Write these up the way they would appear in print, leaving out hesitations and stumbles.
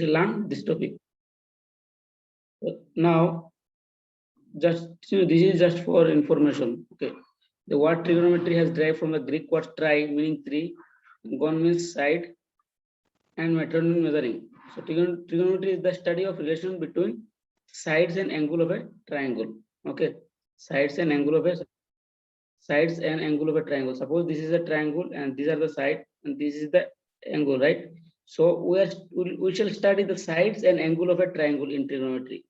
learn this topic. Now, just this is just for information. Okay, the word trigonometry has derived from the Greek word tri, meaning three, gon means side, and meter means measuring. So trigonometry is the study of relation between sides and angle of a triangle. Okay, sides and angle of a triangle. Suppose this is a triangle and these are the sides and this is the angle, right? So we shall study the sides and angle of a triangle in trigonometry.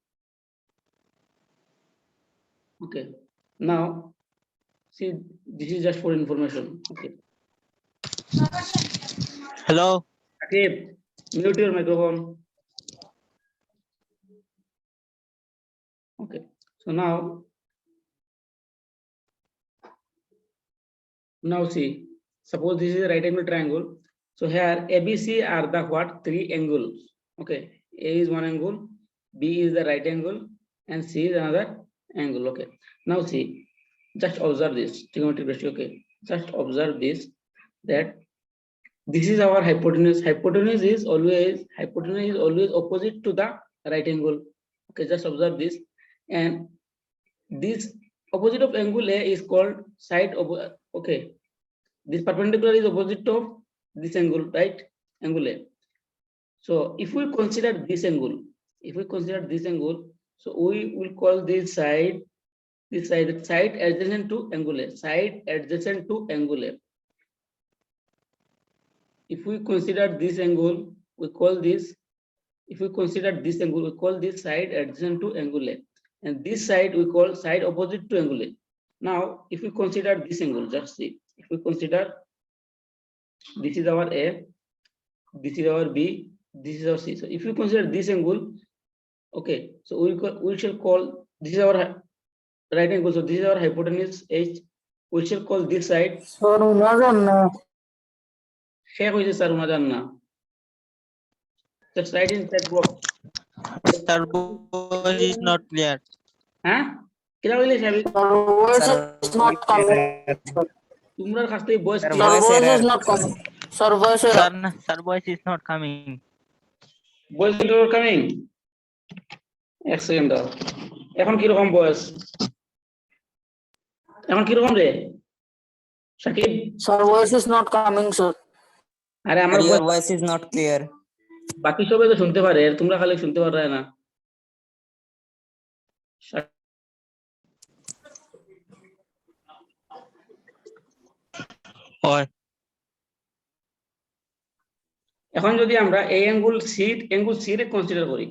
Okay, now see, this is just for information. Okay. Hello. Okay, mute your microphone. Okay, so now see, suppose this is a right angle triangle. So here ABC are the what? Three angles. Okay, A is one angle, B is the right angle, and C is another angle. Okay, now see, just observe this trigonometric ratio. Okay, just observe this, that this is our hypotenuse. Hypotenuse is always opposite to the right angle. Okay, just observe this, and this opposite of angle A is called side of. Okay, this perpendicular is opposite of this angle, right? Angle A. So if we consider this angle, so we will call this side adjacent to angle A. Side adjacent to angle A. If we consider this angle, we call this. If we consider this angle, we call this side adjacent to angle A, and this side we call side opposite to angle A. Now, if we consider this angle, just see. If we consider this is our A, this is our B, this is our C. So if you consider this angle, okay, so we shall call this is our right angle. So this is our hypotenuse H. We shall call this side. Just write in chat box. Sir, voice is not clear. Huh? Kila bole Shabik? Voice is not coming. Tumrar kaste voice Sir, voice is not coming. Sir, voice is Sir, voice is not coming. voice is coming. এক second দাও, এখন কি রকম বয়স? এখন কি রকম রে Shakib? Sir, voice is not coming, sir. আরে আমার your voice is not clear. বাকি সবাই তো শুনতে পারে, তোমরা খালি শুনতে পারবে না। এখন যদি আমরা এই অ্যাঙ্গেল সি রে কনসিডার করি,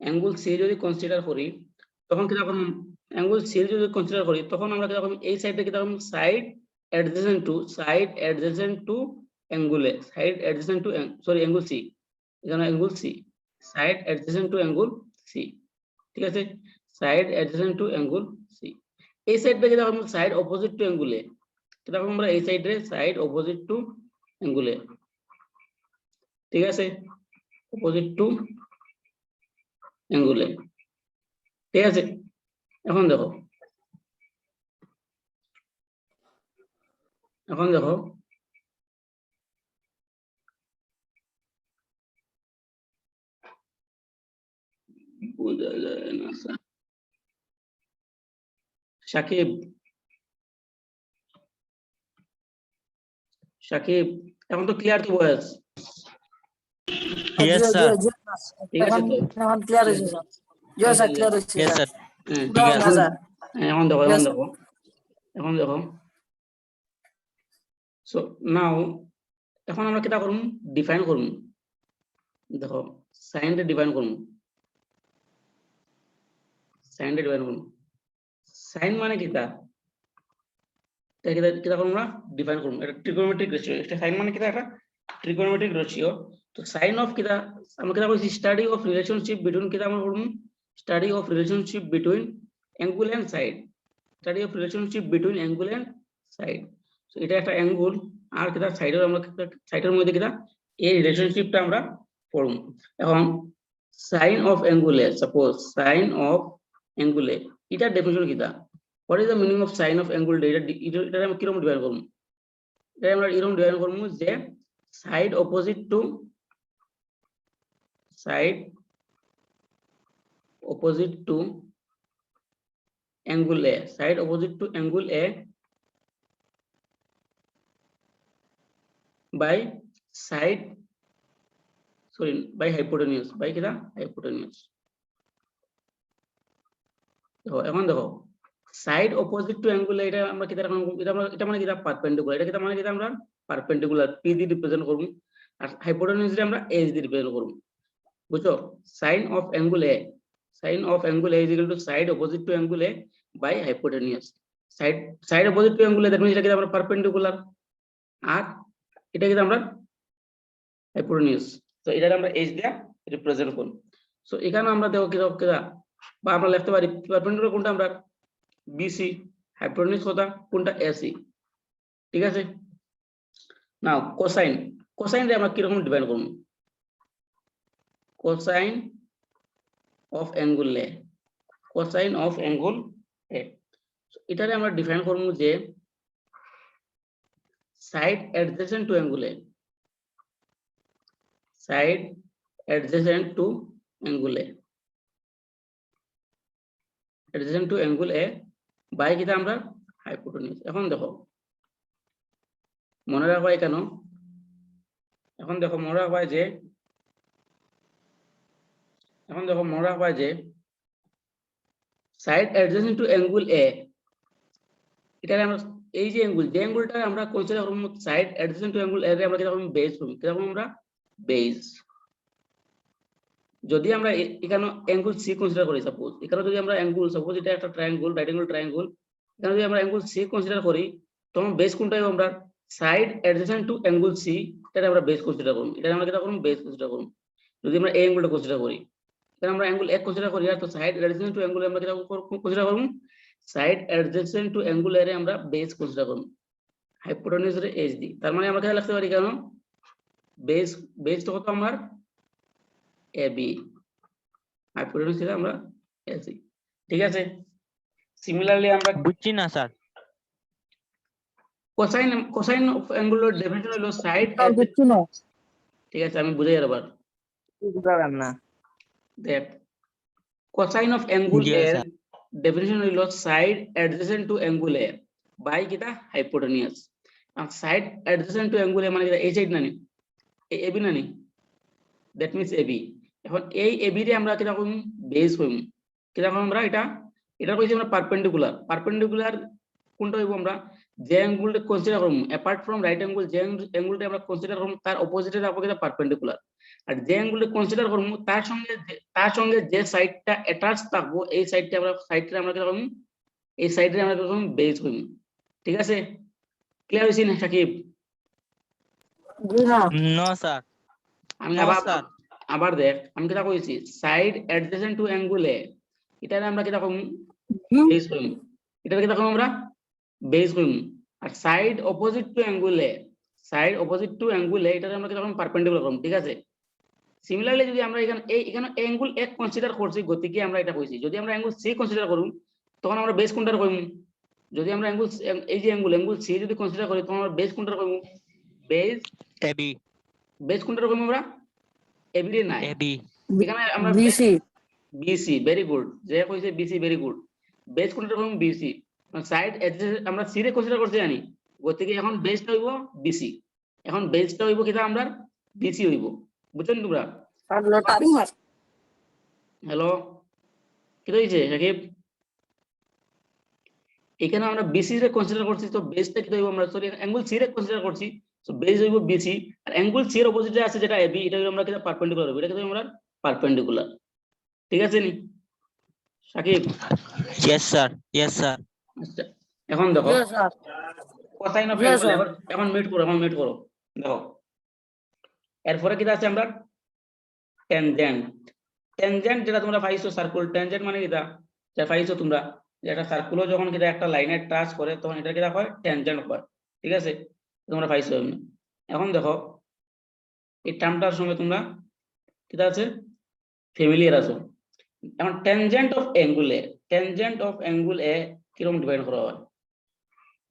অ্যাঙ্গেল সি যদি কনসিডার করি, তখন কি রকম? অ্যাঙ্গেল সি যদি কনসিডার করি, তখন আমরা কি রকম? এই সাইডে কি রকম? Side adjacent to angle A, side adjacent to sorry angle C, এখানে angle C, side adjacent to angle C, ঠিক আছে? Side adjacent to angle C. এই সাইডটা কি রকম? Side opposite to angle A, কিরকম? আমরা এই সাইডে side opposite to angle A, ঠিক আছে? অপোজিট টু অ্যাঙ্গেল এ, ঠিক আছে? এখন দেখো, বোঝা যায় না সাকিব, এখন তো ক্লিয়ার তো ভয়েস? Yes, sir. ঠিক আছে তো? এখন ক্লিয়ার হয়েছে, স্যার। Yes, sir, clear হয়েছে, Yes, স্যার। sir. ঠিক আছে, স্যার। এখন দেখো, Yes, এখন দেখো। সো নাও এখন আমরা কিটা করব? ডিফাইন করব। দেখো সাইন রে ডিফাইন করব। সাইন মানে কিটা? কিটা করব? আমরা ডিফাইন করব। এটা ট্রিগোনোমেট্রিক রেশিও। এটা সাইন মানে কিটা? এটা ট্রিগোনোমেট্রিক রেশিও। তো সাইন অফ কিটা? আমরা কিটা করছি? স্টাডি অফ রিলেশনশিপ বিটুইন কিটা আমরা করব? Study of relationship between angle and side. Study of relationship between angle and side. So এটা একটা অ্যাঙ্গেল আর কিটা সাইডের, আমরা সাইডের মধ্যে কিটা এই রিলেশনশিপটা আমরা পড়ব। এখন sine of angle A, suppose sine of angle A, এটা ডেফিনিশন কিটা? What is the meaning of sine of angle A? এটা আমরা কিরকম ডিফাইন করব? এটা আমরা এরকম ডিফাইন করব যে side opposite two side opposite to angle A, side opposite to angle A by side, sorry, by hypotenuse, by কিটা hypotenuse। দেখো এখন দেখো সাইড অপোজিট টু অ্যাঙ্গুল, এটা আমরা কিটা রাখলাম, এটা মানে কিটা পারপেন্ডিকুলার, এটা কিটা মানে কিটা আমরা পারপেন্ডিকুলার পি দিয়ে রিপ্রেজেন্ট করব, আর হাইপোটেনিউস আমরা এইচ দিয়ে রিপ্রেজেন্ট করব, বুঝছো? Sine of angle A, sine of angle A is equal to side opposite to angle A by hypotenuse. Side opposite to angle A that means এটা কিটা আমরা পারপেন্ডিকুলার, আর এটা কিটা আমরা হাইপোটেনিউস, তো এটা আমরা এইচ দিয়ে রিপ্রেজেন্ট করব। সো এখানে আমরা দেখো কিটা বা আমরা লিখতে পারি পারপেন্ডিকুলার কোনটা আমরা বিসি, হাইপোটেনিউস কোনটা এসি, ঠিক আছে? নাও কোসাইন, কোসাইন রে আমরা কি রকম ডিফাইন করব, cosine of angle A, cosine of angle A, এটারে আমরা ডিফাইন করব যে side adjacent to angle A, side adjacent to angle A, adjacent to angle A by কিটা আমরা হাইপোটেনিউস। এখন দেখো মনে রাখবা কেন, এখন দেখো মনে রাখবা যে, এখন দেখো মনে রাখবা যে side adjacent to angle A, এটা আমরা এই যে অ্যাঙ্গেল, যে অ্যাঙ্গেলটা আমরা কনসিডার করব সাইড অ্যাডজেসেন্ট টু অ্যাঙ্গেল এ, আমরা কিরকম বেস করব, কিরকম আমরা বেস। যদি আমরা এখানে অ্যাঙ্গেল সি কনসিডার করি, সাপোজ এখানে যদি আমরা অ্যাঙ্গেল, সাপোজ এটা একটা ট্রায়াঙ্গেল, রাইট অ্যাঙ্গেল ট্রায়াঙ্গেল, এখানে যদি আমরা অ্যাঙ্গেল সি কনসিডার করি, তখন বেস কোনটা হবে, আমরা side adjacent to angle C, এটা আমরা বেস কনসিডার করব, এটা আমরা কিটা করব, বেস কনসিডার করব। যদি আমরা এই অ্যাঙ্গেলটা কনসিডার করি, এখানে আমরা অ্যাঙ্গেল এক কনসিডার করি, আর তো সাইড অ্যাডজেসেন্ট টু অ্যাঙ্গেল আমরা কিটা কনসিডার করব, সাইড অ্যাডজেসেন্ট টু অ্যাঙ্গেল এর আমরা বেস কনসিডার করব, হাইপোটেনিউস এর এইচ ডি। তার মানে আমরা কি লিখতে পারি, কেন বেস, বেসটা কত আমার এবি, হাইপোটেনিউস থেকে আমরা এসি, ঠিক আছে? সিমিলারলি আমরা বুঝছি না sir. Cosine, cosine of angular definition হলো সাইড, বুঝছি না। ঠিক আছে আমি বুঝাই আবার, বুঝলাম না। দেখ কোসাইন অফ অ্যাঙ্গেল জি এর স্যার। ডেফিনিশন হলো side adjacent to angle A by কিটা হাইপোটেনিউস। আর side adjacent to angle A মানে কিটা এই সাইড নানি, এই এবি নানি, দ্যাট মিন্স এবি। এখন এই এবি রে আমরা কিটা করব, বেস করব, কিটা করব আমরা, এটা কইছি আমরা পারপেন্ডিকুলার, পারপেন্ডিকুলার কোনটা হইব, আমরা যে অ্যাঙ্গেলটা কনসিডার করব অ্যাপার্ট ফ্রম রাইট অ্যাঙ্গেল, যে অ্যাঙ্গেলটা আমরা কনসিডার করব তার অপোজিটে রাখবো কিটা পারপেন্ডিকুলার, আর যে অ্যাঙ্গেলটা কনসিডার করব তার সঙ্গে যে সাইডটা অ্যাটাচ থাকবো, এই সাইডটা আমরা কিটা করব, এই সাইডে আমরা কিটা করব, বেস করব, ঠিক আছে? ক্লিয়ার হইছে না সাকিব? জি না। No sir. আমি নো স্যার। আবার দেখ আমি কিটা কইছি, side adjacent to angle A, এটা আমরা কিটা করব, বেস করব, এটা কিটা করব আমরা বেস করব, আর side opposite to angle A, side opposite to angle A এটা আমরা কিটা করব, পারপেন্ডিকুলার করব, ঠিক আছে? সিমিলারলি যদি আমরা এখানে অ্যাঙ্গেল এক কনসিডার করছি, গতিকে আমরা এটা কইছি, যদি আমরা অ্যাঙ্গেল সি কনসিডার করব তখন আমরা বেস কোনটা করব, যদি আমরা অ্যাঙ্গেল, এই যে অ্যাঙ্গেল সি যদি কনসিডার করি তখন আমরা বেস কোনটা করব, বেস, এবি, বেস কোনটা করব আমরা, এবি রে নাই, এবি, এখানে আমরা বিসি। বিসি, ভেরি গুড, যে কইছে বিসি, ভেরি গুড, বেস কোনটা করব, বিসি। সাইড আমরা সি রে কনসিডার করছি জানি, গতিকে এখন বেসটা হইব বিসি, এখন বেসটা হইব কিটা আমরা বিসি হইব, বুঝছেন তোমরা? আর লটারি মার। হ্যালো, কি হইছে সাকিব? এখানে আমরা বিসি রে কনসিডার করছি, তো বেসটা কি হইব, আমরা সরি অ্যাঙ্গেল সি রে কনসিডার করছি, সো বেস হইব বিসি, আর অ্যাঙ্গেল সি এর অপোজিটে আছে যেটা এবি, এটা হইব আমরা কিটা পারপেন্ডিকুলার হইব, এটা কি আমরা পারপেন্ডিকুলার, ঠিক আছে নি Sakib? Yes sir, yes sir. আচ্ছা এখন দেখো জি sir. Cosine of Yes, angle, sir. এখন মিট করো, দেখো এরপরে কিটা আছে আমরা ট্যানজেন্ট, ট্যানজেন্ট যেটা তোমরা পাইছো সার্কেল, ট্যানজেন্ট মানে কিটা, যেটা পাইছো তোমরা, যে একটা সার্কেলও যখন কিটা একটা লাইনে টাচ করে তখন এটা কিটা হয়, ট্যানজেন্ট হয়, ঠিক আছে? তোমরা পাইছো এমনি। এখন দেখো এই টার্মটার সঙ্গে তোমরা কিটা আছে, ফ্যামিলিয়ার আছো। এখন tangent of angle A, tangent of angle A কিরকম ডিফাইন করা হয়,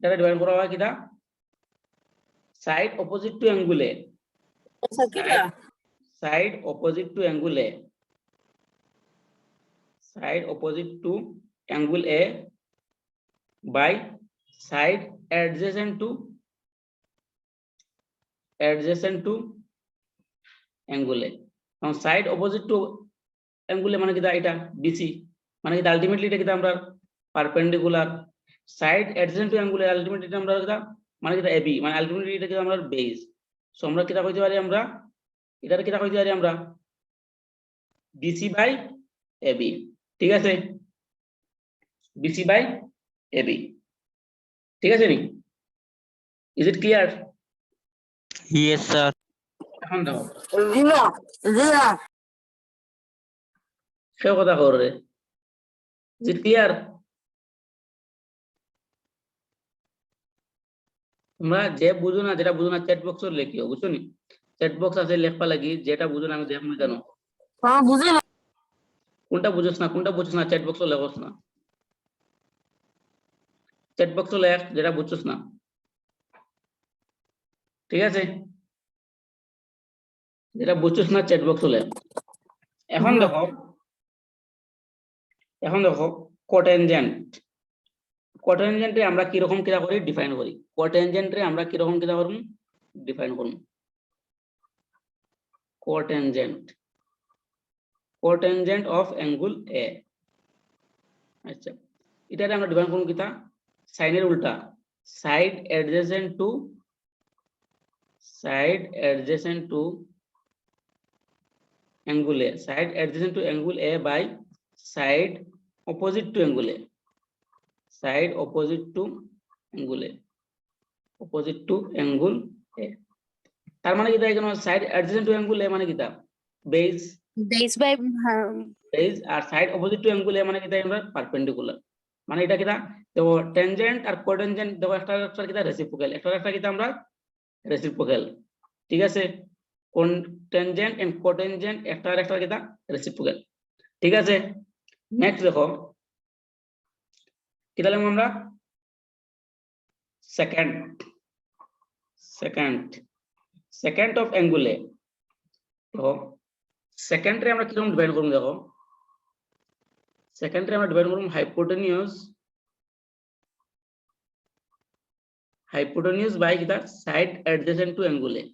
এটা ডিফাইন করা হয় কিটা, side opposite to angle A, side opposite to angle A, side opposite to angle A by side adjacent to angle A. Now side opposite to angle A মানে কিটা এটা BC, মানে কিটা আলটিমেটলি এটা কিটা আমরা perpendicular, side adjacent to angle A ultimately এটা আমরা কিটা মানে কিটা AB, মানে আলটিমেটলি এটা কিটা আমরা বেস। সো আমরা কিটা কইতে পারি, আমরা এটার কিটা কইতে পারি আমরা BC বাই AB, ঠিক আছে, BC বাই AB, ঠিক আছে নি? Is it clear? Yes, sir. এখন দেখো জিরো জিরো সে কথা করে, ইজ ইট ক্লিয়ার? তোমরা যে বুঝো না, যেটা বুঝো না চ্যাট বক্সে লিখিও, বুঝছো নি? চ্যাট বক্স আছে লেখবা লাগি, যেটা বুঝো না আমি দেখব না জানো, বুঝি না কোনটা বুঝছ না চ্যাট বক্সে লেখছ না, চ্যাট বক্সে লেখ যেটা বুঝছস না, ঠিক আছে? যেটা বুঝছস না চ্যাট বক্সে লেখ। এখন দেখো কোটেনজেন্টে আমরা কি রকম কিরা করি ডিফাইন করি, কোটেনজেন্টে আমরা কি রকম কিরা করব ডিফাইন করব। কোটেনজেন্ট অফ অ্যাঙ্গেল এ, আচ্ছা এটারে আমরা ডিফাইন করব কিটা, সাইনের উল্টা, side adjacent to angle A, side adjacent to angle A by side opposite to angle A, side opposite to angle A, তার মানে কিটা এখানে side adjacent to angle A মানে কিটা বেস, আর side opposite to angle A মানে কিটা আমরা পারপেন্ডিকুলার, মানে এটা কিটা দেখো টেনজেন্ট আর কোটেনজেন্ট দেখো একটা কিটা রেসিপ্রোকাল, একটা কিটা আমরা রেসিপ্রোকাল, ঠিক আছে? টেনজেন্ট এন্ড কোটেনজেন্ট একটা কিটা রেসিপ্রোকাল, ঠিক আছে? নেক্সট দেখো কি দিলাম আমরা, সেকেন্ড অফ অ্যাঙ্গেল এ। দেখো সেকেন্ডে আমরা কিরকম ডিভাইড করব, দেখো সেকেন্ডে আমরা ডিভাইড করব হাইপোটেনিউস বাই কিটা side adjacent to angle A,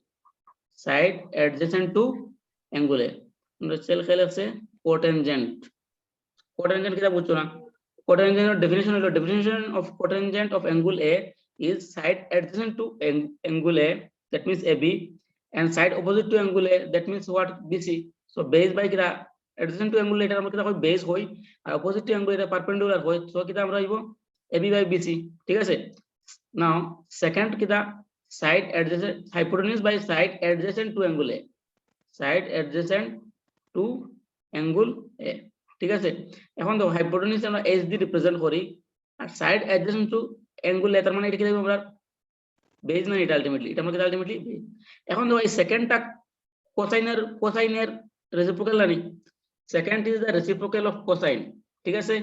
side adjacent to angle এ। আমরা সেল খেলে আছে কোটেনজেন্ট কিটা বুঝছো না? Cotangent definition of cotangent of angle A is side adjacent to angle A, that means AB, and side opposite to angle A, that means what, BC. So base by kita adjacent to angle A এটা আমরা কিটা কই base হই, আর opposite to angle এটা perpendicular হই, so কিটা আমরা হইবো AB by BC, ঠিক আছে? Now second কিটা side adjacent, hypotenuse by side adjacent to angle A, side adjacent to angle A, ঠিক আছে? এখন দেখো হাইপোটেনিউস আমরা h দিয়ে রিপ্রেজেন্ট করি, আর side adjacent to angle A, তার মানে এটা কি দেখব আমরা বেজ, না এটা আলটিমেটলি এটা আমরা আলটিমেটলি বেজ। এখন দেখো এই সেকেন্ডটা কোসাইনের রেসিপ্রোকাল নানি, secant is the reciprocal of cosine, ঠিক আছে?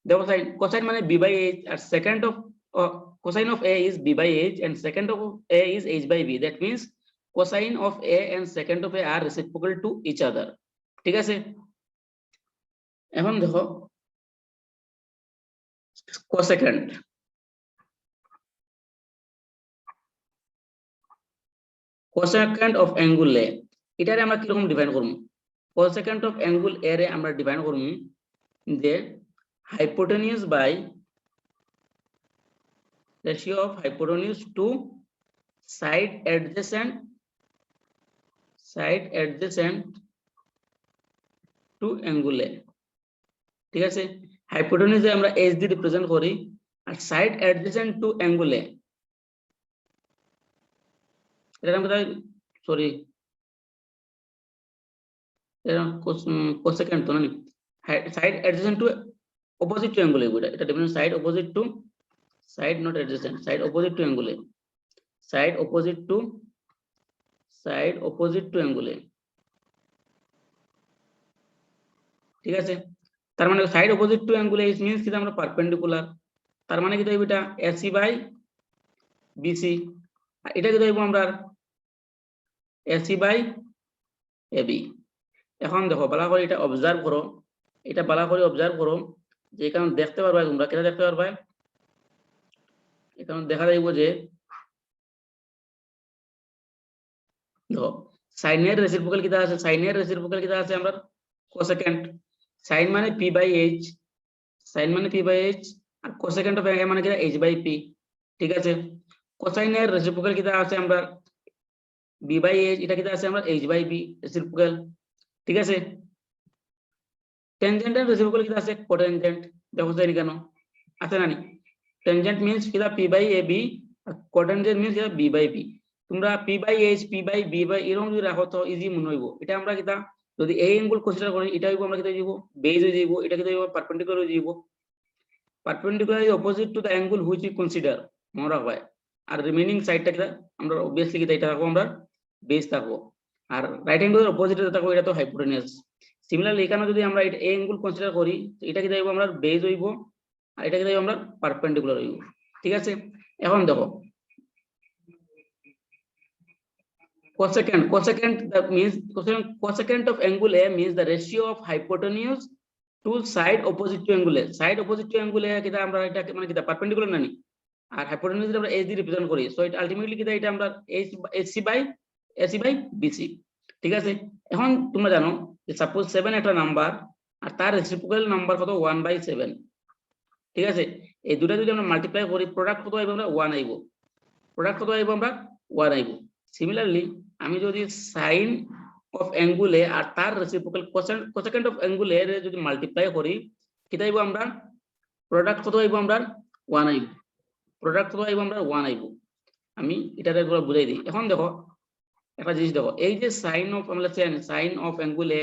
দেখো কোসাইন মানে b বাই h, আর secant of cosine of a is b by h and second of a is h by b, that means cosine of a and second of a are reciprocal to each other, ঠিক আছে? এখন দেখো কোসেকেন্ড of angle A, এটারে আমরা কিরকম define করব? কোসেকেন্ড of angle এ রে আমরা ডিফাইন করব যে hypotenuse by ratio of hypotenuse to side adjacent to angle A, ঠিক আছে? হাইপোটেনিউসে আমরা h দিয়ে রিপ্রেজেন্ট করি, আর side adjacent to angle A এটা আমরা সরি এটা কোসেকেন্ড তো না, side adjacent to opposite to angle A, এটা difference side opposite to side not adjacent, side opposite to angle A, side opposite to angle A, ঠিক আছে? তার মানে side opposite to angle A means কি আমরা perpendicular, তার মানে কি এটা AC বাই BC, এটা কি আমরা AC বাই AB এখন দেখো বালা করে এটা অবজার্ভ করো এটা বালা করে অবজার্ভ করো যে এখানে দেখতে পারবা তোমরা কেন দেখতে পারবা এখানে দেখা যাইব যে দেখো সাইনের রেসিপ্রোকাল কিটা আছে সাইনের রেসিপ্রোকাল কিটা আছে আমরা কোসেকেন্ড সাইন মানে p/h সাইন মানে p/h আর কোসেকেন্ড অফ a মানে কিটা h/p ঠিক আছে কোসাইনের রেসিপ্রোকাল কিটা আছে আমরা b/h এটা কিটা আছে আমরা h/b রেসিপ্রোকাল ঠিক আছে টেনজেন্টের রেসিপ্রোকাল কিটা আছে কোটেনজেন্ট দেখো জানি কেন আছে না নি টেনজেন্ট মিন্স কিটা p/ab আর কোটেনজেন্ট মিন্স কিটা b/p তোমরা p/h p/b এরকম যদি রাখো তো ইজি মনে হইব এটা আমরা কিটা যদি এই অ্যাঙ্গেল কনসিডার করি এটা হইব আমরা কিটা দিব বেজ হয়ে যাইব এটা কিটা হইব পারপেন্ডিকুলার হয়ে যাইব perpendicular is opposite to the angle which we consider মনে রাখবা আর রিমেইনিং সাইডটা কিটা আমরা অবভিয়াসলি কিটা এটা রাখবো আমরা বেজ থাকবো আর রাইট অ্যাঙ্গেলের অপোজিটে থাকবো এটা তো হাইপোটেনিয়াস সিমিলারলি এখানে যদি আমরা এটা এই অ্যাঙ্গেল কনসিডার করি এটা কিটা হইব আমরা বেজ হইব আর এটা কিটা হইব আমরা পারপেন্ডিকুলার হইব ঠিক আছে এখন দেখো cosecant that means cosecant of angle A means the ratio of hypotenuse to side opposite to angle A side opposite to angle A কিটা আমরা এটা মানে কিটা পারপেন্ডিকুলার না নি আর হাইপোটেনিউস আমরা h দিয়ে রিপ্রেজেন্ট করি সো এটা আলটিমেটলি কিটা এটা আমরা AC/BC ঠিক আছে এখন তোমরা জানো যে সাপোজ 7 একটা নাম্বার আর তার রেসিপ্রোকাল নাম্বার কত 1/7 ঠিক আছে এই দুটো যদি আমরা মাল্টিপ্লাই করি প্রোডাক্ট কত আইব আমরা 1 আইব প্রোডাক্ট কত আইব আমরা 1 আইব সিমিলারলি আমি যদি সাইন অফ অ্যাঙ্গেল এ আর তার রেসিপ্রোকাল কোসেকেন্ট অফ অ্যাঙ্গেল এ যদি মাল্টিপ্লাই করি কিটা আইব আমরা প্রোডাক্ট কত আইব আমরা 1 আইব প্রোডাক্ট কত আইব আমরা 1 আইব আমি এটারে পুরো বুঝাই দিই এখন দেখো একটা জিনিস দেখো এই যে সাইন অফ আমরা sine of angle A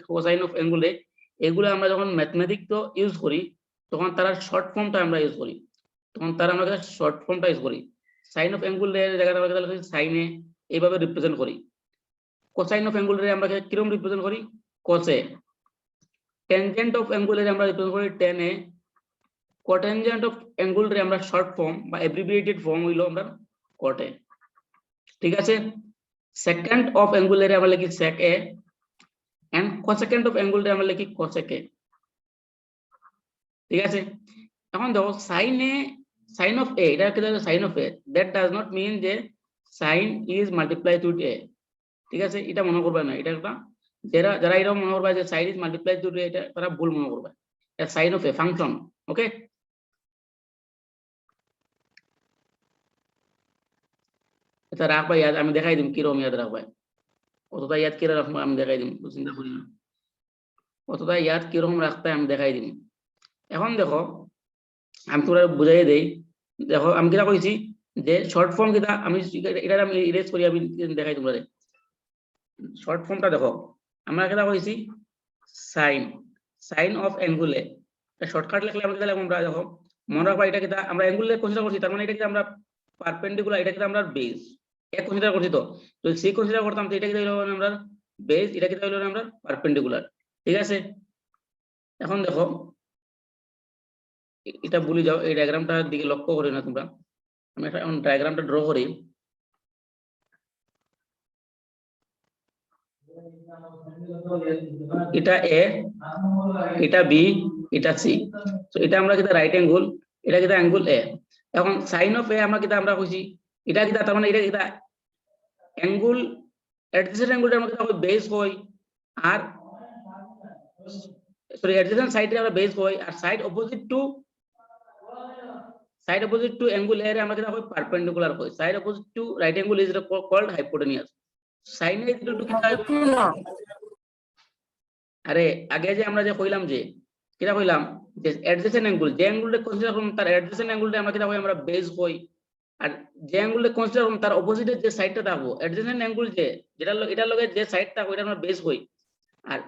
cosine of angle A এগুলো আমরা যখন ম্যাথমেটিক্স তো ইউজ করি তখন তার শর্ট ফর্মটা আমরা ইউজ করি তখন তার আমরা শর্ট ফর্মটা ইউজ করি সাইন অফ অ্যাঙ্গেল এর জায়গাটা আমরা লিখি সাইনে এইভাবে রিপ্রেজেন্ট করি কোসাইন অফ অ্যাঙ্গেল এর আমরা কিরকম রিপ্রেজেন্ট করি কোসে টেনজেন্ট অফ অ্যাঙ্গেল এর আমরা রিপ্রেজেন্ট করি টেন এ কোটেনজেন্ট অফ অ্যাঙ্গেল এর আমরা শর্ট ফর্ম বা অ্যাব্রিভিয়েটেড ফর্ম হইলো আমরা কোটে ঠিক আছে সেকেন্ড অফ অ্যাঙ্গেল এর আমরা লিখি sec a and cosecant of angle এর আমরা লিখি cosec a ঠিক আছে এখন দেখো সাইন অফ a এটা কি sine of a that does not mean যে sin is multiplied with a ঠিক আছে এটা মনে করবে না এটা একটা যারা এরকম মনে করবে যে sin is multiplied with a এটা তারা ভুল মনে করবে এটা sin of a ফাংশন ওকে এটা রাখবা ইয়াদ আমি দেখাই দিম কি রকম ইয়াদ রাখবা কতটা ইয়াদ কি রাখবো আমি দেখাই দিম চিন্তা করি না কতটা ইয়াদ কি রকম রাখতে আমি দেখাই দিম এখন দেখো আমি তোমরা বুঝাই দেই দেখো আমি কিটা কইছি যে শর্ট ফর্ম কিটা আমি এটা আমি ইরেজ করি আমি দেখাই তোমরা শর্ট ফর্মটা দেখো আমরা কিটা কইছি সাইন অফ অ্যাঙ্গেল এ এটা শর্টকাট লিখলে আমরা কিটা লিখব আমরা দেখো মনে রাখবা এটা কিটা আমরা অ্যাঙ্গেল এ কনসিডার করছি তার মানে এটা কিটা আমরা পারপেন্ডিকুলার এটা কিটা আমরা বেস এ কনসিডার করছি তো যদি সি কনসিডার করতাম তো এটা কিটা হলো আমরা বেস এটা কিটা হলো আমরা পারপেন্ডিকুলার ঠিক আছে এখন দেখো এটা ভুলে যাও এই ডায়াগ্রামটার দিকে লক্ষ্য করি না তোমরা আমি এখন ডায়াগ্রামটা ড্র করি এটা এ এটা বি এটা সি তো এটা আমরা কিটা রাইট অ্যাঙ্গেল এটা কিটা অ্যাঙ্গেল এ এখন সাইন অফ এ আমরা কিটা আমরা কইছি এটা কিটা তার মানে এটা কিটা অ্যাঙ্গেল অ্যাডজেসেন্ট অ্যাঙ্গেলটা আমরা কিটা কই বেস কই আর সরি অ্যাডজেসেন্ট সাইডে আমরা বেস কই আর side opposite to angle A আমরা কিটা কই পারপেন্ডিকুলার কই side opposite to right angle is called hypotenuse sine A equal to কিটা আরে আগে যে আমরা যে কইলাম যে কিটা কইলাম যে অ্যাডজেসেন্ট অ্যাঙ্গেল যে অ্যাঙ্গেলটা কনসিডার করুন তার অ্যাডজেসেন্ট অ্যাঙ্গেলটা আমরা কিটা কই আমরা বেস কই আর যে অ্যাঙ্গেলটা কনসিডার করুন তার অপোজিটে যে সাইডটা থাকবো অ্যাডজেসেন্ট অ্যাঙ্গেল যে যেটা এটার লগে যে সাইডটা ওইটা আমরা বেস কই আর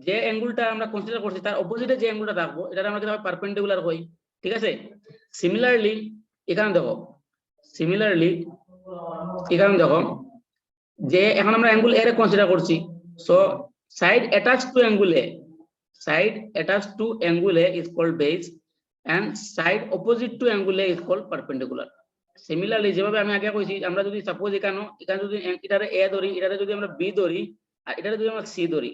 যে অ্যাঙ্গেলটা আমরা কনসিডার করছি তার অপোজিটে যে অ্যাঙ্গেলটা থাকবো এটা আমরা কিটা পারপেন্ডিকুলার কই ঠিক আছে সিমিলারলি এখানে দেখো যে এখন আমরা অ্যাঙ্গেল এ কনসিডার করছি so side attached to angle A is called base and side opposite to angle A is called perpendicular similarly যেভাবে আমি আগে কইছি আমরা যদি সাপোজ এখানে যদি এটারে a ধরি এটারে যদি আমরা b ধরি আর এটা যদি আমরা সি ধরি,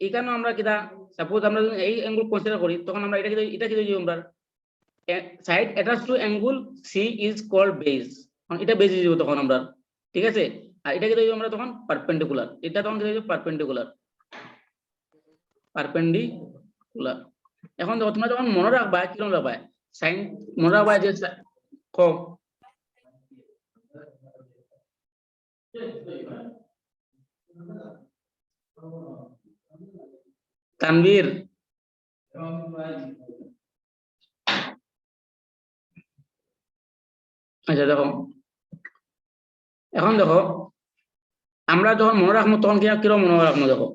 এখানে আমরা কিটা সাপোজ আমরা যদি এই অ্যাঙ্গেল কনসিডার করি তখন আমরা এটা কি যদি আমরা side attach to angle C is called base, এটা বেস দিব তখন আমরা, ঠিক আছে। আর এটা কি যদি আমরা তখন পারপেন্ডিকুলার, এটা তখন কি হবে পারপেন্ডিকুলার। এখন দেখো তোমরা যখন মনে রাখবা কিরকম রাখবা সাইন, মনে রাখবা যে ক তানভীর, আচ্ছা দেখো এখন দেখো আমরা যখন মনে রাখবো তখন কিরকম মনে রাখবো, দেখো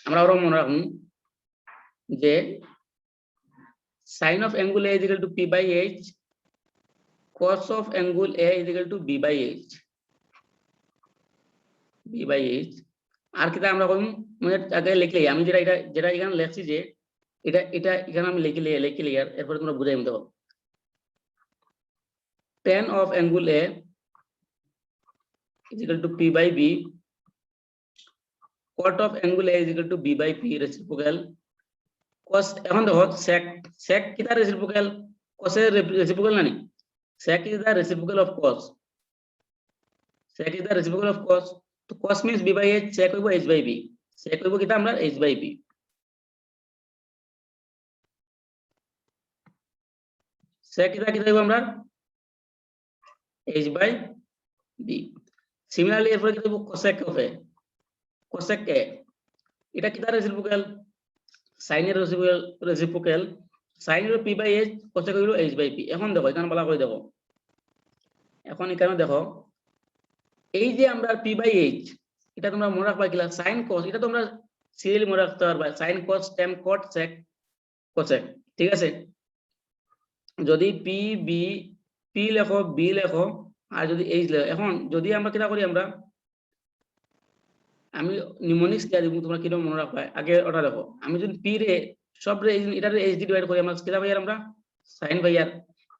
আমরা ওরকম মনে রাখবো যে sin of angle A is equal to P by H, cos of angle A is equal to B by H, B by H। আর কিটা আমরা কোন মানে আগে লিখলে আমি যেটা এখানে লিখছি যে এটা এখানে আমি লিখলি আর এরপর তোমরা বুঝাই দেখো tan of angle A is equal to P by B, cot of angle A is equal to B by P reciprocal, cos এখন দেখো sec কিটা reciprocal, cos এর reciprocal না নি, sec is the reciprocal of cos, sec is the reciprocal of cos, তো cos means B by H, sec হইব H by B, sec হইব কিটা আমরা H by B, sec কিটা হইব আমরা H by B। Similarly এরপর কি হইব cosec of A, cosec A এটা কিটা reciprocal, sin এর reciprocal, sin হলো P by H, cosec হলো H by P। এখন দেখো এখানে বলা করে দেখো, এখন এখানে দেখো এই যে আমরা P by H এটা তোমরা মনে রাখবা কিলা sin cos, এটা তোমরা সিরিয়ালি মনে রাখতে পারবা sin cos tan cot sec cosec, ঠিক আছে। যদি P B P লেখো B লেখো আর যদি H লেখো, এখন যদি আমরা কিটা করি আমরা আমি নিউমোনিক্স দিয়া দিব, তোমরা কিরকম মনে রাখবা আগে ওটা দেখো। আমি যদি P রে সব রে এটারে H দিয়ে ডিভাইড করি আমরা কিটা পাই, আমরা sin পাই, আর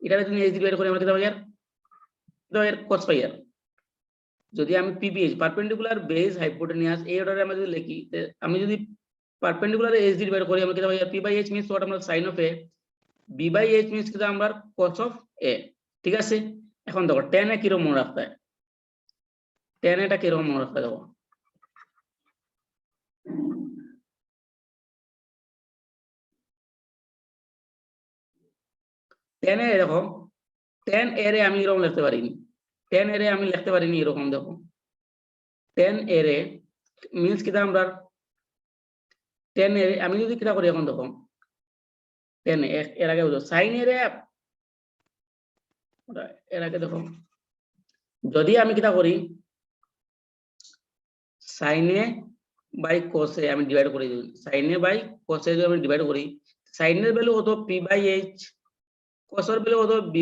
এটারে যদি H দিয়ে ডিভাইড করি আমরা কিটা পাই, আর cos পাই। আর যদি আমি PBH পারপেন্ডিকুলার বেস হাইপোটেনিয়াস এই অর্ডারে আমরা যদি লিখি, আমি যদি পারপেন্ডিকুলার H দিয়ে ডিভাইড করি আমরা কিটা পাই, P by H means what আমরা sin of A, B by H means কিটা আমরা cos of A, ঠিক আছে। এখন দেখো tan এ কিরকম মনে রাখতে হয়, tan এটা কিরকম মনে রাখতে দেখো, tan এ দেখো tan A রে আমি এরকম লিখতে পারিনি, tan A রে আমি লিখতে পারিনি এরকম, দেখো tan A রে মিন্স কিটা আমরা tan A রে আমি যদি কিটা করি, এখন দেখো tan এর আগে বুঝো sin A রে এর আগে দেখো যদি আমি কিটা করি sin A by cos A আমি ডিভাইড করে দিই, sin A by cos A যদি আমি ডিভাইড করি, sin এর ভ্যালু হতো P by H, cos এর ভ্যালু হতো B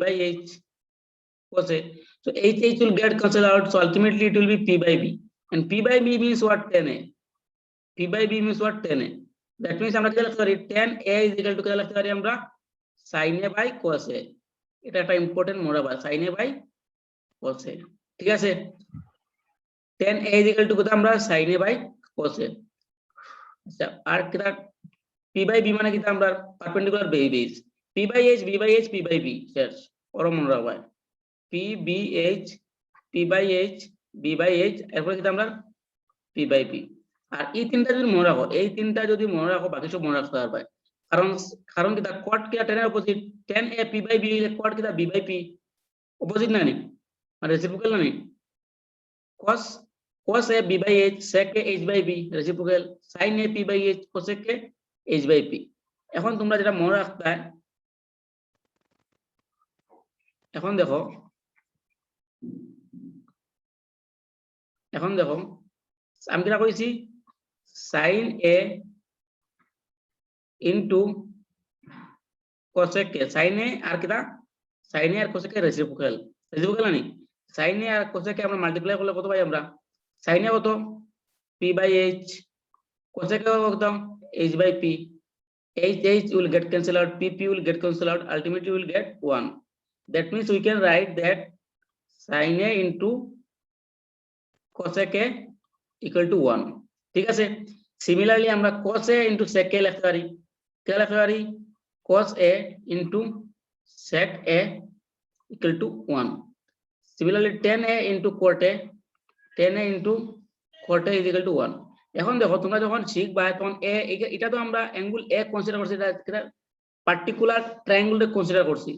by H cos A, so H will get cancelled out, so ultimately it will be P by B, and P by B means what, tan A, P by B means what, tan A, that means আমরা কি লিখতে পারি tan A is equal to কি লিখতে পারি আমরা sin A by cos A, এটা একটা ইম্পর্টেন্ট মনে রাখবা sin A by cos A, ঠিক আছে। tan A is equal to কত আমরা sin A by cos A, আচ্ছা আর কিটা P by B মানে কিটা আমরা perpendicular base, P by H B by H P by B, শেষ ওর মনে রাখবা P B H P by H B by H এরপর কিটা আমরা P by P। আর এই তিনটা যদি মনে রাখো, এই তিনটা যদি মনে রাখো বাকি সব মনে রাখতে পারবে, কারণ কিটা cot কিটা tan এর opposite, tan A P by B cot কিটা B by P অপোজিট না নি মানে রেসিপ্রোকাল না নি, cos A B by H, sec A H by B reciprocal, sin A P by H, cosec A H by P। এখন তোমরা যেটা মনে রাখতে হয়, এখন দেখো আমি কিটা কইছি sin A into cosec A, sin A আর কিটা sin A আর cosec A রেসিপ্রোকাল না নি, sin A আর cosec A আমরা মাল্টিপ্লাই করলে কত পাই আমরা, sin A কত P by H, cosec A কত H by P, H will get cancelled out, P will get cancelled out, ultimately we will get 1, that means we can write that sin A into cosec a equal to 1 ঠিক আছে similarly আমরা cos a into sec a লিখতে পারি কে লিখতে পারি cos a into sec a equal to 1 similarly tan a into cot a into cot a is equal to 1 এখন দেখো তোমরা যখন শিখবা তখন a এটা তো আমরা অ্যাঙ্গেল a কনসিডার করছি এটা পার্টিকুলার ট্রায়াঙ্গেলটা কনসিডার করছি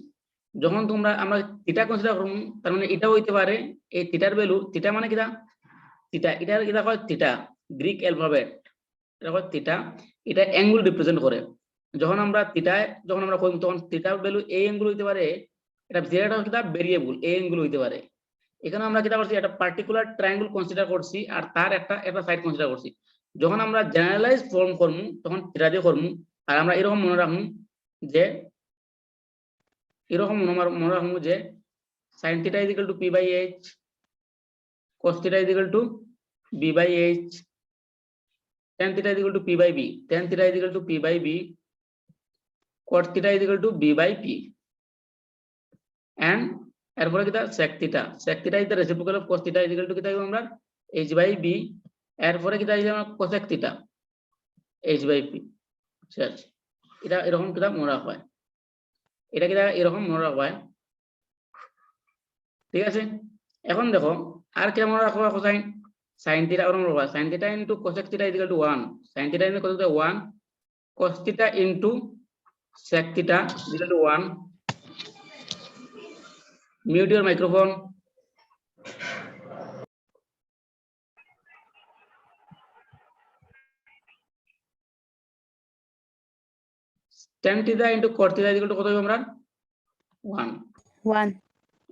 যখন তোমরা আমরা থিটা কনসিডার করব তার মানে এটা হইতে পারে এই থিটার ভ্যালু থিটা মানে কিটা থিটা এটা হয় থিটা গ্রিক অ্যালফাবেট এটা হয় থিটা এটা অ্যাঙ্গেল রিপ্রেজেন্ট করে যখন আমরা করি তখন থিটার ভ্যালু এই অ্যাঙ্গেল হইতে পারে এটা থিটাটা কিটা ভেরিয়েবল এই অ্যাঙ্গেল হইতে পারে এখানে আমরা কিটা করছি একটা পার্টিকুলার ট্রায়াঙ্গেল কনসিডার করছি আর তার একটা সাইড কনসিডার করছি যখন আমরা জেনারেলাইজ ফর্ম করব তখন থিটা দিয়ে করব আর আমরা এরকম মনে রাখবো যে এরকম মনে রাখবো যে sin theta is equal to p by h cos theta is equal to b by h tan theta is equal to p by b tan theta is equal to p by b cot theta is equal to b by p and এরপরে কিটা sec theta is the reciprocal of cos theta is equal to কিটা আমরা h by b এরপরে কিটা আমরা cosec theta h by p শেষ এটা এরকম কিটা মনে রাখা হয় এটা কিটা এরকম মনে রাখা হয় ঠিক আছে এখন দেখো আর কি মনে রাখবা কোসাইন sin theta আর মনে রাখবা sin theta into cosec theta is equal to 1 sin theta into cosec theta 1 cos theta into sec theta is equal to 1 mute your microphone tan theta into cot theta is equal to কত হবে আমরা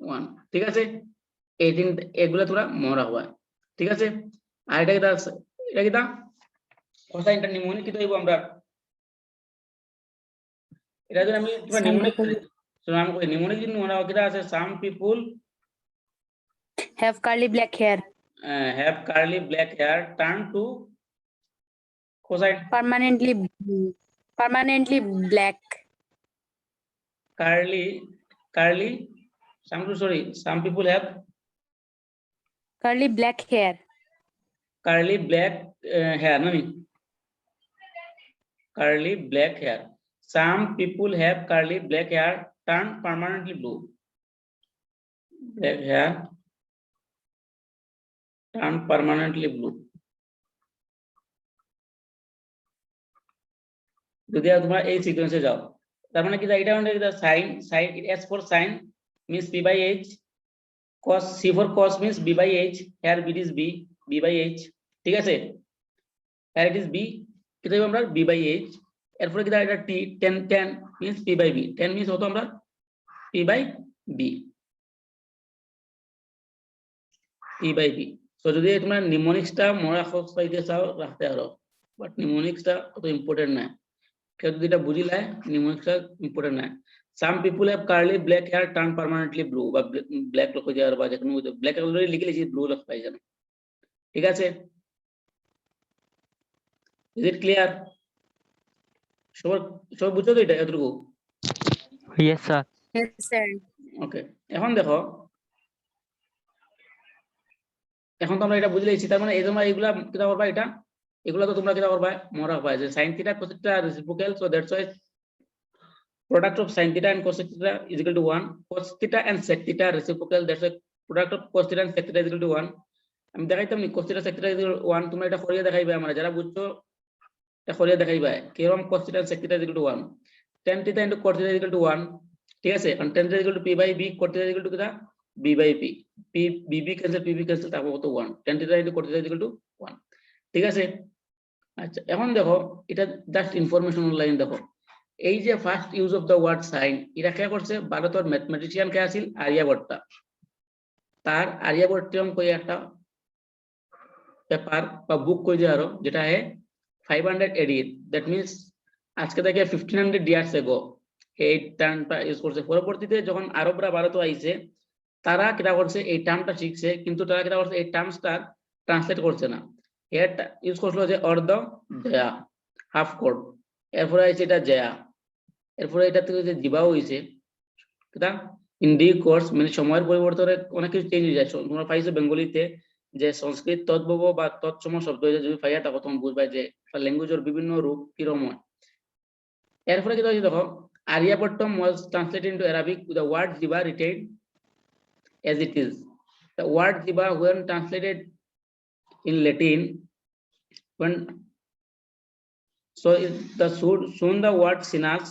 1 ঠিক আছে এই দিন এগুলা তোরা মনে রাখবা ঠিক আছে আর এটা কিটা কোসাইনটা নিমোনিক কি হইব আমরা এটা যদি আমি তোমার নিমোনিক যদি মনে রাখো কিটা আছে some people have curly black hair turn to cosine permanently black some people have curly black hair hair no curly black hair some people have curly black hair turn permanently blue black hair turn permanently blue যদি তোমরা এই সিকোয়েন্সে যাও তার মানে কি এটা মানে sin s for sin means p by h cos c for cos means b by h here b is b by h ঠিক আছে here it is b কি দেব আমরা b by h এরপরে কি এটা t tan means p by b tan means হতো আমরা p by b so যদি তোমরা নিমোনিক্সটা মনে রাখো পাইতে চাও রাখতে পারো বাট নিমোনিক্সটা অত ইম্পর্টেন্ট না কেউ যদি এটা বুঝিলে নিমোনিক্সটা ইম্পর্টেন্ট না some people have curly black hair turn permanently blue বা black লোক হয়ে যাওয়ার বা যেকোনো ব্ল্যাক অলরেডি লিখে লিখি ব্লু লোক পাই যাবে ঠিক আছে is it clear সব বুঝছো তো এটা এতটুকু Yes, sir. yes sir ওকে এখন দেখো এখন তোমরা এটা বুঝে লিখছি তার মানে এই তোমরা এগুলা কিটা করবা এটা এগুলা তো তোমরা কিটা করবা মনে রাখবা যে sin theta cos theta reciprocal so that's why product of sin theta and cos theta is equal to 1 cos theta and sec theta reciprocal that's why product of cos theta and sec theta is equal to 1 আমি দেখাইতাম নি cos theta sec theta is equal to 1 তোমরা এটা করিয়ে দেখাইবে আমরা যারা বুঝছো এটা করিয়ে দেখাইবা কিরকম cos theta and sec theta is equal to 1 tan theta into cot theta is equal to 1 ঠিক আছে কারণ tan theta is equal to p by b cot theta is equal to কিটা b by p bb cancel তারপর কত 1 tan theta into cot theta is equal to 1 ঠিক আছে আচ্ছা এখন দেখো এটা জাস্ট ইনফরমেশনাল লাইন দেখো এই যে first use of the word sine এটা কে করছে ভারতের ম্যাথমেটিশিয়ান কে আছিল আর্যভট্ট তার আর্যভট্টিয়ম কই একটা পেপার বা বুক কই যে আরো যেটা है 500 AD দ্যাট মিন্স আজকে থেকে 1500 ইয়ার্স এগো এই টার্মটা ইউজ করছে পরবর্তীতে যখন আরবরা ভারতে আইছে তারা কিটা করছে এই টার্মটা শিখছে কিন্তু তারা কিটা করছে এই টার্মসটা ট্রান্সলেট করছে না এটা ইউজ করলো যে অর্ধ জয়া হাফ কোড এরপরে আছে এটা জয়া এরপরে এটা থেকে যে জিবাও হইছে এটা ইন ডি কোর্স মানে সময়ের পরিবর্তনে অনেক কিছু চেঞ্জ হয়ে যায় তোমরা পাইছো বেঙ্গলিতে যে সংস্কৃত তদ্ভব বা তৎসম শব্দ যদি পাইয়া থাকো তখন বুঝবা যে ল্যাঙ্গুয়েজের বিভিন্ন রূপ কিরকম হয়। এরপরে কি হয়েছে দেখো, Aryabhattam was translated into Arabic with the word jiba retained as it is. The word jiba when translated in Latin, when so soon the word synax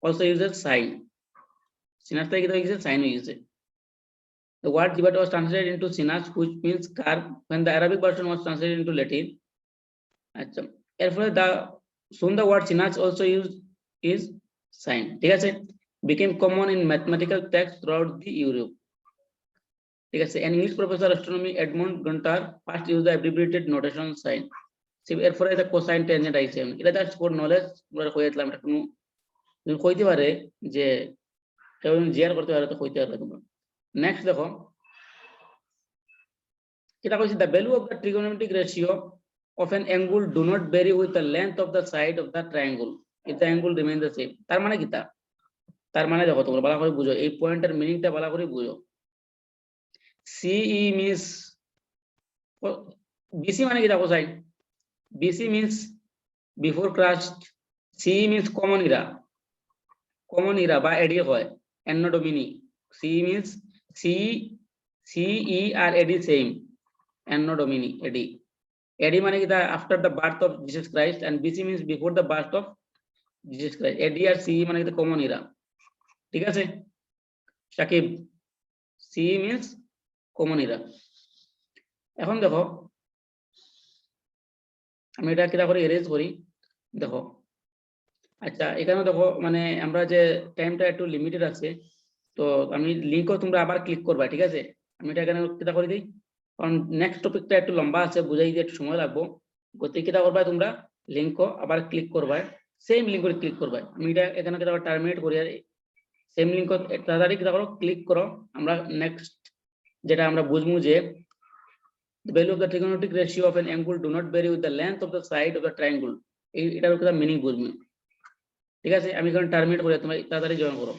also uses sign. Synax like the sign uses. The word jiba was translated into synax, which means carve, when the Arabic version was translated into Latin. Therefore, soon the word synax also used is sign. ঠিক আছে, became common in mathematical texts throughout the Europe. ঠিক আছে, an English professor astronomy Edmund Gunter first used the abbreviated notation sign. এরপরে এটা cosine tangent আইছে, এটা just for knowledge আমরা কইতাম, এটা কোনো তুমি কইতে পারে যে কেউ জিয়ার করতে পারে তো কইতে পারবে তোমরা। নেক্সট দেখো, এটা কইছে the value of the trigonometric ratio of an angle do not vary with the length of the side of the triangle if the angle remains the same. তার মানে কি তা? তার মানে দেখো তোমরা ভালো করে বুঝো, এই পয়েন্টের মিনিংটা ভালো করে বুঝো। CE means BC মানে কি দেখো side, BC means before crust, CE means common era বা AD হয় anno domini. CE means CE আর AD same, anno domini AD. AD মানে কি তা after the birth of Jesus Christ, and BC means before the birth of Jesus Christ. AD R CE মানে কি তা common era. ঠিক আছে Shakib, CE means common era. এখন দেখো আমি এটা কিটা করে এরেজ করি, দেখো আচ্ছা এখানে দেখো মানে আমরা যে টাইমটা একটু লিমিটেড আছে, তো আমি লিংকও তোমরা আবার ক্লিক করবা, ঠিক আছে। আমি এটা এখানে কিটা করে দিই, কারণ নেক্সট টপিকটা একটু লম্বা আছে, বুঝাই দিয়ে একটু সময় লাগবো। গতি কিটা করবা তোমরা লিংকও আবার ক্লিক করবা, সেম লিংক করে ক্লিক করবা। আমি এটা এখানে কিটা টার্মিনেট করি, আর সেম লিংক তাড়াতাড়ি কিটা করো ক্লিক করো। আমরা নেক্সট যেটা আমরা বুঝবো যে the value of the trigonometric ratio of an angle do not vary with the length of the side of the triangle. এটার একটা মিনিং বুঝবো, ঠিক আছে। আমি এখানে টার্মিনেট করে তোমরা তাড়াতাড়ি জয়েন করো।